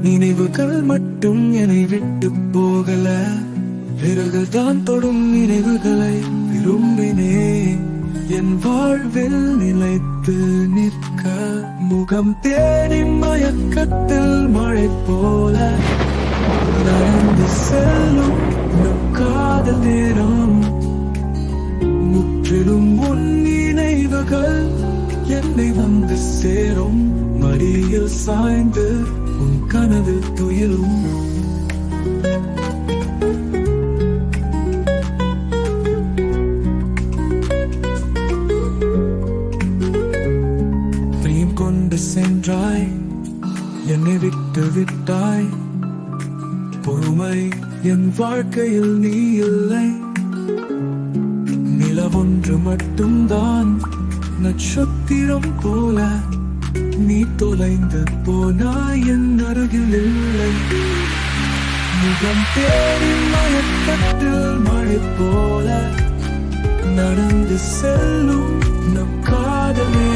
நினைவுகள் மட்டும் என்னை விட்டு போகல, விரல்தான் தொடும் நினைவுகளை விரும்பினேன். என் வாழ்வில் நிலைத்து நிற்க முகம் தேடி மயக்கத்தில் மழை போல நடந்து செல்லும் நம் காதல் நேரம். முற்றிலும் உன் நினைவுகள் என்னை வந்து சேரும், மடியில் சாய்ந்து உன் கனவு துயிலும். பிரேம் கொண்டு சென்றாய், என்னை விட்டு விட்டாய். பொறுமை என் வாழ்க்கையில் நீ இல்லை, நிலவொன்று மட்டும்தான் நட்சத்திரம் போல. நீ தொலைந்து போனாய், என் அருகில் இல்லை. முகம் தேடி மயக்கத்தில் மழை போல நடந்து செல்லும் நம் காதலே